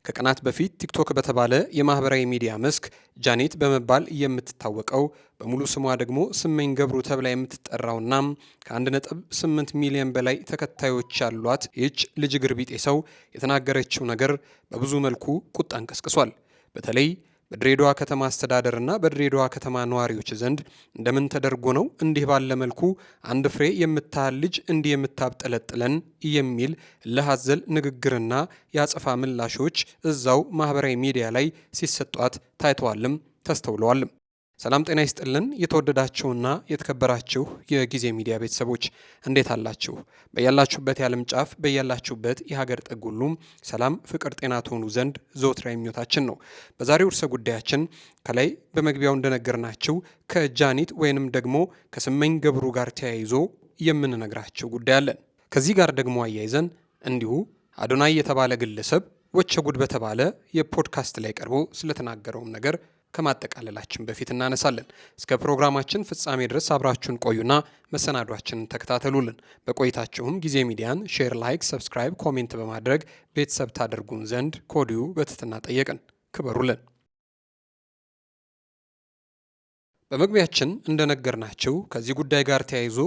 ከቀናት በፊት ቲክቶክ በተባለ የማህበራዊ ሚዲያ መስክ ጃኒት በመባል የምትታወቀው በሙሉ ስሟ ደግሞ ስመኝ ገብሩ ተብላ የምትጠራውና ከ1.8 ሚሊዮን በላይ ተከታዮች ያሏት ይህች ልጅ እግር ቢጤ ሰው የተናገረችው ነገር በብዙ መልኩ ቁጣን ቀስቅሷል። በተለይ በድሬዳዋ ከተማ አስተዳደርና በድሬዳዋ ከተማ ነዋሪዎች ዘንድ እንደምን ተደርጎ ነው እንዲህ ባለ መልኩ አንድ ፍሬ የምታህል ልጅ እንዲህ የምታብጠለጥለን የሚል እልህ አዘል ንግግርና የአጸፋ ምላሾች እዛው ማህበራዊ ሚዲያ ላይ ሲሰጧት ታይተዋልም ተስተውለዋልም። ሰላም ጤና ይስጥልን። የተወደዳችሁና የተከበራችሁ የጊዜ ሚዲያ ቤተሰቦች እንዴት አላችሁ? በያላችሁበት የዓለም ጫፍ በያላችሁበት የሀገር ጥግ ሁሉም ሰላም፣ ፍቅር፣ ጤና ትሆኑ ዘንድ ዘወትር ምኞታችን ነው። በዛሬው ርዕሰ ጉዳያችን ከላይ በመግቢያው እንደነገርናችሁ ከጃኒት ወይንም ደግሞ ከስመኝ ገብሩ ጋር ተያይዞ የምንነግራችሁ ጉዳይ አለን። ከዚህ ጋር ደግሞ አያይዘን እንዲሁ አዶናይ የተባለ ግለሰብ ወቸ ጉድ በተባለ የፖድካስት ላይ ቀርቦ ስለተናገረውም ነገር ከማጠቃለላችን በፊት እናነሳለን። እስከ ፕሮግራማችን ፍጻሜ ድረስ አብራችሁን ቆዩና መሰናዷችንን ተከታተሉልን። በቆይታችሁም ጊዜ ሚዲያን ሼር፣ ላይክ፣ ሰብስክራይብ፣ ኮሜንት በማድረግ ቤተሰብ ታደርጉን ዘንድ ከወዲሁ በትህትና ጠየቅን። ክበሩልን። በመግቢያችን እንደነገርናችሁ ከዚህ ጉዳይ ጋር ተያይዞ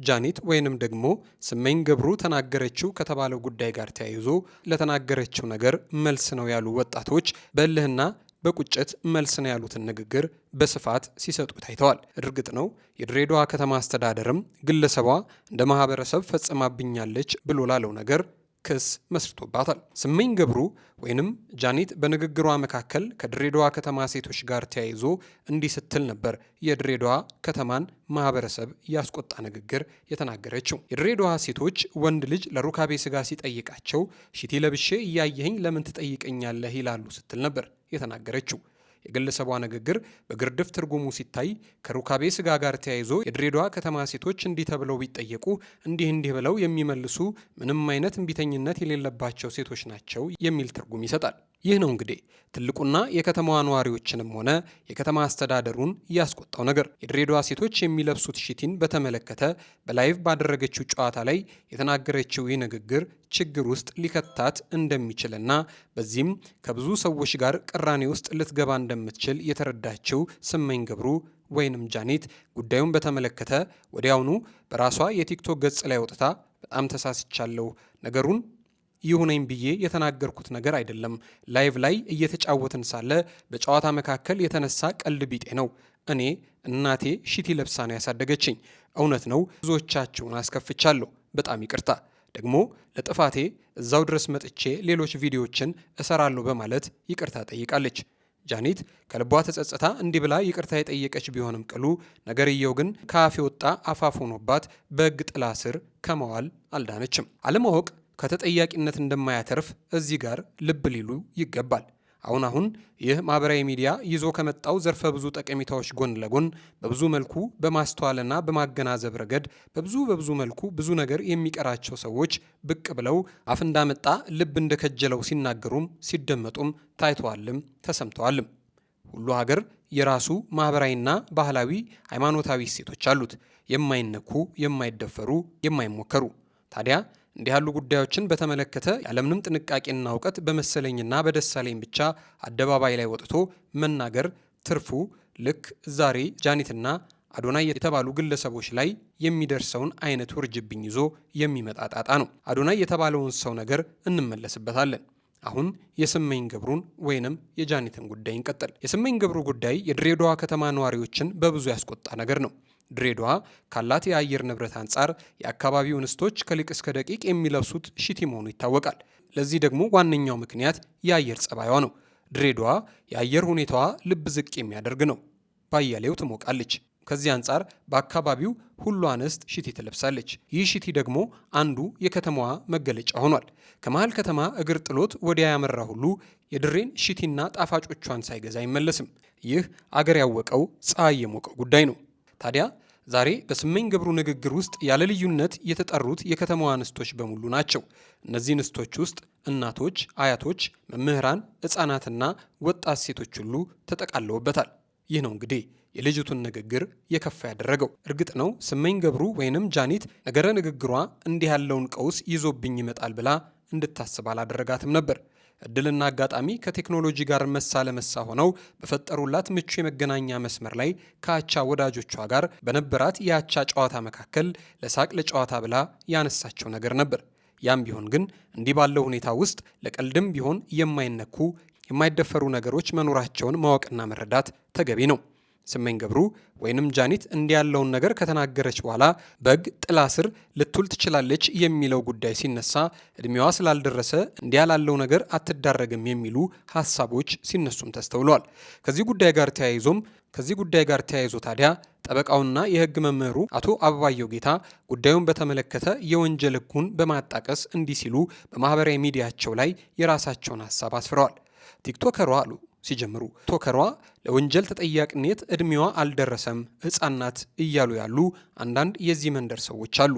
ጃኒት ወይንም ደግሞ ስመኝ ገብሩ ተናገረችው ከተባለው ጉዳይ ጋር ተያይዞ ለተናገረችው ነገር መልስ ነው ያሉ ወጣቶች በእልህና በቁጭት መልስ ነው ያሉትን ንግግር በስፋት ሲሰጡ ታይተዋል። እርግጥ ነው የድሬዳዋ ከተማ አስተዳደርም ግለሰቧ እንደ ማህበረሰብ ፈጽማብኛለች ብሎ ላለው ነገር ክስ መስርቶባታል። ስመኝ ገብሩ ወይንም ጃኒት በንግግሯ መካከል ከድሬዳዋ ከተማ ሴቶች ጋር ተያይዞ እንዲህ ስትል ነበር የድሬዳዋ ከተማን ማህበረሰብ ያስቆጣ ንግግር የተናገረችው። የድሬዳዋ ሴቶች ወንድ ልጅ ለሩካቤ ስጋ ሲጠይቃቸው ሽቲ ለብሼ እያየኸኝ ለምን ትጠይቀኛለህ ይላሉ ስትል ነበር የተናገረችው። የግለሰቧ ንግግር በግርድፍ ትርጉሙ ሲታይ ከሩካቤ ስጋ ጋር ተያይዞ የድሬዳዋ ከተማ ሴቶች እንዲህ ተብለው ቢጠየቁ እንዲህ ብለው የሚመልሱ ምንም አይነት እምቢተኝነት የሌለባቸው ሴቶች ናቸው የሚል ትርጉም ይሰጣል። ይህ ነው እንግዲህ ትልቁና የከተማዋ ነዋሪዎችንም ሆነ የከተማ አስተዳደሩን ያስቆጣው ነገር። የድሬዳዋ ሴቶች የሚለብሱት ሽቲን በተመለከተ በላይቭ ባደረገችው ጨዋታ ላይ የተናገረችው ይህ ንግግር ችግር ውስጥ ሊከታት እንደሚችልና በዚህም ከብዙ ሰዎች ጋር ቅራኔ ውስጥ ልትገባ እንደምትችል የተረዳችው ስመኝ ገብሩ ወይንም ጃኒት ጉዳዩን በተመለከተ ወዲያውኑ በራሷ የቲክቶክ ገጽ ላይ ወጥታ በጣም ተሳስቻለሁ፣ ነገሩን ይሁነኝ ብዬ የተናገርኩት ነገር አይደለም። ላይቭ ላይ እየተጫወትን ሳለ በጨዋታ መካከል የተነሳ ቀልድ ቢጤ ነው። እኔ እናቴ ሽቲ ለብሳ ነው ያሳደገችኝ። እውነት ነው ብዙዎቻችሁን አስከፍቻለሁ። በጣም ይቅርታ። ደግሞ ለጥፋቴ እዛው ድረስ መጥቼ ሌሎች ቪዲዮዎችን እሰራለሁ በማለት ይቅርታ ጠይቃለች። ጃኒት ከልቧ ተጸጽታ እንዲህ ብላ ይቅርታ የጠየቀች ቢሆንም ቅሉ ነገርየው ግን ከአፍ የወጣ አፋፍ ሆኖባት በሕግ ጥላ ስር ከመዋል አልዳነችም። አለማወቅ ከተጠያቂነት እንደማያተርፍ እዚህ ጋር ልብ ሊሉ ይገባል። አሁን ይህ ማህበራዊ ሚዲያ ይዞ ከመጣው ዘርፈ ብዙ ጠቀሜታዎች ጎን ለጎን በብዙ መልኩ በማስተዋልና በማገናዘብ ረገድ በብዙ መልኩ ብዙ ነገር የሚቀራቸው ሰዎች ብቅ ብለው አፍ እንዳመጣ ልብ እንደከጀለው ሲናገሩም ሲደመጡም ታይተዋልም ተሰምተዋልም። ሁሉ ሀገር የራሱ ማህበራዊና ባህላዊ ሃይማኖታዊ እሴቶች አሉት፣ የማይነኩ፣ የማይደፈሩ፣ የማይሞከሩ። ታዲያ እንዲህ ያሉ ጉዳዮችን በተመለከተ ያለምንም ጥንቃቄና እውቀት በመሰለኝና በደሳለኝ ብቻ አደባባይ ላይ ወጥቶ መናገር ትርፉ ልክ ዛሬ ጃኒትና አዶናይ የተባሉ ግለሰቦች ላይ የሚደርሰውን አይነት ውርጅብኝ ይዞ የሚመጣ ጣጣ ነው። አዶናይ የተባለውን ሰው ነገር እንመለስበታለን። አሁን የስመኝ ገብሩን ወይንም የጃኒትን ጉዳይ እንቀጥል። የስመኝ ገብሩ ጉዳይ የድሬዳዋ ከተማ ነዋሪዎችን በብዙ ያስቆጣ ነገር ነው። ድሬዳዋ ካላት የአየር ንብረት አንጻር የአካባቢው እንስቶች ከሊቅ እስከ ደቂቅ የሚለብሱት ሽቲ መሆኑ ይታወቃል። ለዚህ ደግሞ ዋነኛው ምክንያት የአየር ጸባይዋ ነው። ድሬዳዋ የአየር ሁኔታዋ ልብ ዝቅ የሚያደርግ ነው። ባያሌው ትሞቃለች። ከዚህ አንጻር በአካባቢው ሁሉ አንስት ሽቲ ትለብሳለች። ይህ ሽቲ ደግሞ አንዱ የከተማዋ መገለጫ ሆኗል። ከመሃል ከተማ እግር ጥሎት ወዲያ ያመራ ሁሉ የድሬን ሽቲና ጣፋጮቿን ሳይገዛ አይመለስም። ይህ አገር ያወቀው ፀሐይ የሞቀው ጉዳይ ነው። ታዲያ ዛሬ በስመኝ ገብሩ ንግግር ውስጥ ያለ ልዩነት የተጠሩት የከተማዋ እንስቶች በሙሉ ናቸው። እነዚህ እንስቶች ውስጥ እናቶች፣ አያቶች፣ መምህራን፣ ሕፃናትና ወጣት ሴቶች ሁሉ ተጠቃለውበታል። ይህ ነው እንግዲህ የልጅቱን ንግግር የከፋ ያደረገው። እርግጥ ነው ስመኝ ገብሩ ወይንም ጃኒት ነገረ ንግግሯ እንዲህ ያለውን ቀውስ ይዞብኝ ይመጣል ብላ እንድታስብ አላደረጋትም ነበር። እድልና አጋጣሚ ከቴክኖሎጂ ጋር መሳ ለመሳ ሆነው በፈጠሩላት ምቹ የመገናኛ መስመር ላይ ከአቻ ወዳጆቿ ጋር በነበራት የአቻ ጨዋታ መካከል ለሳቅ ለጨዋታ ብላ ያነሳቸው ነገር ነበር። ያም ቢሆን ግን እንዲህ ባለው ሁኔታ ውስጥ ለቀልድም ቢሆን የማይነኩ የማይደፈሩ ነገሮች መኖራቸውን ማወቅና መረዳት ተገቢ ነው። ስመኝ ገብሩ ወይንም ጃኒት እንዲህ ያለውን ነገር ከተናገረች በኋላ በግ ጥላ ስር ልትውል ትችላለች የሚለው ጉዳይ ሲነሳ እድሜዋ ስላልደረሰ እንዲህ ያላለው ነገር አትዳረግም የሚሉ ሀሳቦች ሲነሱም ተስተውለዋል። ከዚህ ጉዳይ ጋር ተያይዞ ታዲያ ጠበቃውና የሕግ መምህሩ አቶ አበባየሁ ጌታ ጉዳዩን በተመለከተ የወንጀል ሕጉን በማጣቀስ እንዲህ ሲሉ በማህበራዊ ሚዲያቸው ላይ የራሳቸውን ሀሳብ አስፍረዋል። ቲክቶከሯ አሉ ሲጀምሩ ቶከሯ ለወንጀል ተጠያቂነት እድሜዋ አልደረሰም ሕፃን ናት እያሉ ያሉ አንዳንድ የዚህ መንደር ሰዎች አሉ።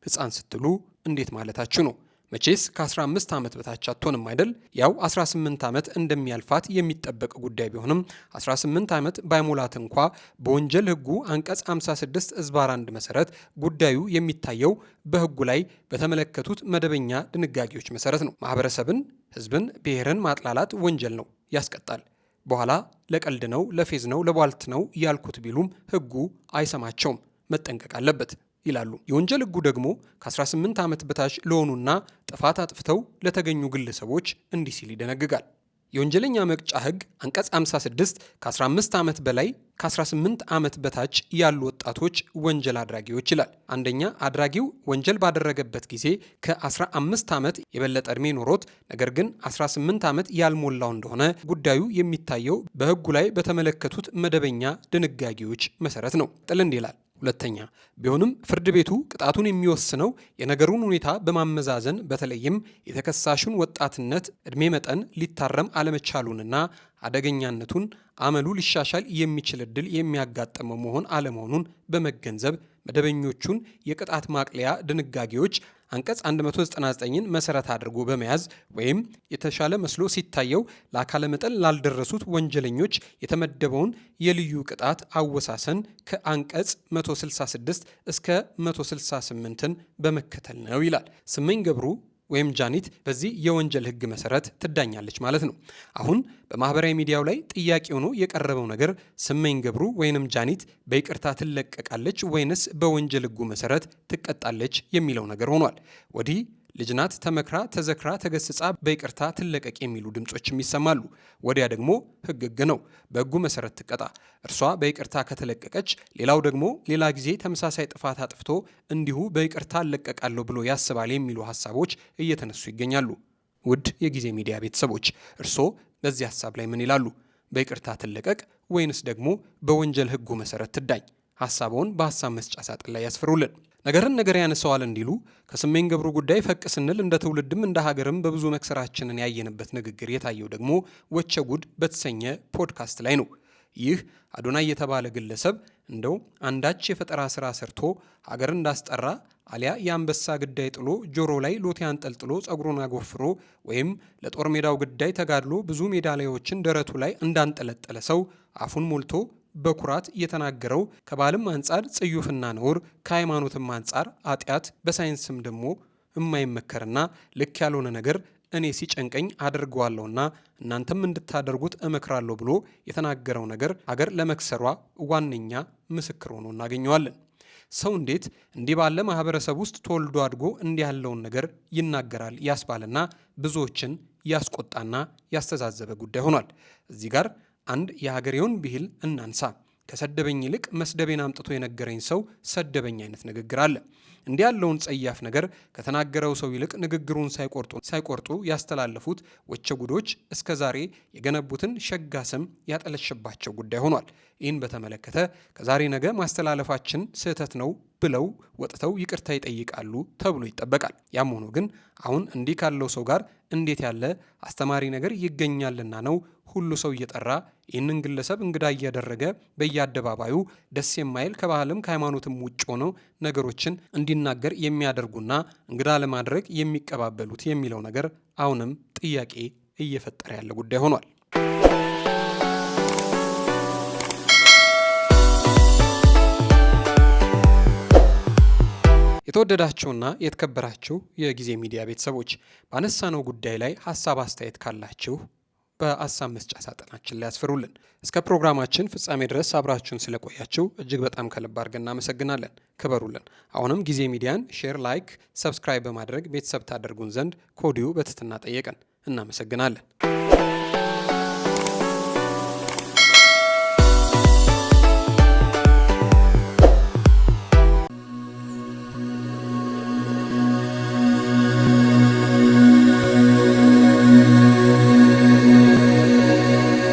ሕፃን ስትሉ እንዴት ማለታችሁ ነው? መቼስ ከ15 ዓመት በታች አትሆንም አይደል? ያው 18 ዓመት እንደሚያልፋት የሚጠበቅ ጉዳይ ቢሆንም 18 ዓመት ባይሞላት እንኳ በወንጀል ሕጉ አንቀጽ 56 ዝባር 1 መሰረት ጉዳዩ የሚታየው በሕጉ ላይ በተመለከቱት መደበኛ ድንጋጌዎች መሰረት ነው። ማህበረሰብን፣ ህዝብን፣ ብሔርን ማጥላላት ወንጀል ነው፣ ያስቀጣል። በኋላ ለቀልድ ነው፣ ለፌዝ ነው፣ ለቧልት ነው ያልኩት ቢሉም ሕጉ አይሰማቸውም፣ መጠንቀቅ አለበት ይላሉ። የወንጀል ሕጉ ደግሞ ከ18 ዓመት በታች ለሆኑና ጥፋት አጥፍተው ለተገኙ ግለሰቦች እንዲህ ሲል ይደነግጋል። የወንጀለኛ መቅጫ ሕግ አንቀጽ 56 ከ15 ዓመት በላይ ከ18 ዓመት በታች ያሉ ወጣቶች ወንጀል አድራጊዎች ይላል። አንደኛ፣ አድራጊው ወንጀል ባደረገበት ጊዜ ከ15 ዓመት የበለጠ ዕድሜ ኖሮት ነገር ግን 18 ዓመት ያልሞላው እንደሆነ ጉዳዩ የሚታየው በሕጉ ላይ በተመለከቱት መደበኛ ድንጋጌዎች መሰረት ነው። ጥል እንዲህ ይላል። ሁለተኛ፣ ቢሆንም ፍርድ ቤቱ ቅጣቱን የሚወስነው የነገሩን ሁኔታ በማመዛዘን በተለይም የተከሳሹን ወጣትነት ዕድሜ መጠን ሊታረም አለመቻሉንና አደገኛነቱን አመሉ ሊሻሻል የሚችል ዕድል የሚያጋጥመው መሆን አለመሆኑን በመገንዘብ መደበኞቹን የቅጣት ማቅለያ ድንጋጌዎች አንቀጽ 199ን መሰረት አድርጎ በመያዝ ወይም የተሻለ መስሎ ሲታየው ለአካለ መጠን ላልደረሱት ወንጀለኞች የተመደበውን የልዩ ቅጣት አወሳሰን ከአንቀጽ 166 እስከ 168ን በመከተል ነው ይላል። ስመኝ ገብሩ ወይም ጃኒት በዚህ የወንጀል ሕግ መሰረት ትዳኛለች ማለት ነው። አሁን በማህበራዊ ሚዲያው ላይ ጥያቄ ሆኖ የቀረበው ነገር ስመኝ ገብሩ ወይንም ጃኒት በይቅርታ ትለቀቃለች ወይንስ በወንጀል ሕጉ መሰረት ትቀጣለች የሚለው ነገር ሆኗል። ወዲህ ልጅናት ተመክራ ተዘክራ ተገስጻ በይቅርታ ትለቀቅ የሚሉ ድምጾችም ይሰማሉ። ወዲያ ደግሞ ሕግ ነው፣ በሕጉ መሰረት ትቀጣ። እርሷ በይቅርታ ከተለቀቀች ሌላው ደግሞ ሌላ ጊዜ ተመሳሳይ ጥፋት አጥፍቶ እንዲሁ በይቅርታ እለቀቃለሁ ብሎ ያስባል የሚሉ ሀሳቦች እየተነሱ ይገኛሉ። ውድ የጊዜ ሚዲያ ቤተሰቦች እርስዎ በዚህ ሀሳብ ላይ ምን ይላሉ? በይቅርታ ትለቀቅ ወይንስ ደግሞ በወንጀል ሕጉ መሰረት ትዳኝ? ሀሳቦን በሀሳብ መስጫ ሳጥን ላይ ያስፍሩልን። ነገርን ነገር ያነሰዋል እንዲሉ ከስመኝ ገብሩ ጉዳይ ፈቅ ስንል እንደ ትውልድም እንደ ሀገርም በብዙ መክሰራችንን ያየንበት ንግግር የታየው ደግሞ ወቸ ጉድ በተሰኘ ፖድካስት ላይ ነው። ይህ አዶናይ የተባለ ግለሰብ እንደው አንዳች የፈጠራ ስራ ሰርቶ ሀገር እንዳስጠራ አሊያ የአንበሳ ግዳይ ጥሎ ጆሮ ላይ ሎቴ አንጠልጥሎ ጸጉሩን አጎፍሮ ወይም ለጦር ሜዳው ግዳይ ተጋድሎ ብዙ ሜዳሊያዎችን ደረቱ ላይ እንዳንጠለጠለ ሰው አፉን ሞልቶ በኩራት የተናገረው ከባህልም አንጻር ጽዩፍና ነውር፣ ከሃይማኖትም አንጻር ኃጢአት፣ በሳይንስም ደግሞ የማይመከርና ልክ ያልሆነ ነገር እኔ ሲጨንቀኝ አድርገዋለሁና እናንተም እንድታደርጉት እመክራለሁ ብሎ የተናገረው ነገር ሀገር ለመክሰሯ ዋነኛ ምስክር ሆኖ እናገኘዋለን። ሰው እንዴት እንዲህ ባለ ማህበረሰብ ውስጥ ተወልዶ አድጎ እንዲህ ያለውን ነገር ይናገራል ያስባልና ብዙዎችን ያስቆጣና ያስተዛዘበ ጉዳይ ሆኗል። እዚህ ጋር አንድ የሀገሬውን ብሂል እናንሳ። ከሰደበኝ ይልቅ መስደቤን አምጥቶ የነገረኝ ሰው ሰደበኝ አይነት ንግግር አለ። እንዲህ ያለውን ጸያፍ ነገር ከተናገረው ሰው ይልቅ ንግግሩን ሳይቆርጡ ያስተላለፉት ወቸ ጉዶች እስከ ዛሬ የገነቡትን ሸጋ ስም ያጠለሸባቸው ጉዳይ ሆኗል። ይህን በተመለከተ ከዛሬ ነገ ማስተላለፋችን ስህተት ነው ብለው ወጥተው ይቅርታ ይጠይቃሉ ተብሎ ይጠበቃል። ያም ሆኖ ግን አሁን እንዲህ ካለው ሰው ጋር እንዴት ያለ አስተማሪ ነገር ይገኛልና ነው ሁሉ ሰው እየጠራ ይህንን ግለሰብ እንግዳ እያደረገ በየአደባባዩ ደስ የማይል ከባህልም ከሃይማኖትም ውጭ ሆነው ነገሮችን እንዲናገር የሚያደርጉና እንግዳ ለማድረግ የሚቀባበሉት የሚለው ነገር አሁንም ጥያቄ እየፈጠረ ያለ ጉዳይ ሆኗል። የተወደዳችሁና የተከበራችሁ የጊዜ ሚዲያ ቤተሰቦች ባነሳነው ጉዳይ ላይ ሀሳብ አስተያየት ካላችሁ በሀሳብ መስጫ ሳጥናችን ላይ ያስፍሩልን። እስከ ፕሮግራማችን ፍጻሜ ድረስ አብራችሁን ስለቆያችሁ እጅግ በጣም ከልብ አድርገን እናመሰግናለን። ክበሩልን። አሁንም ጊዜ ሚዲያን ሼር፣ ላይክ፣ ሰብስክራይብ በማድረግ ቤተሰብ ታደርጉን ዘንድ ከወዲሁ በትህትና ጠየቅን። እናመሰግናለን።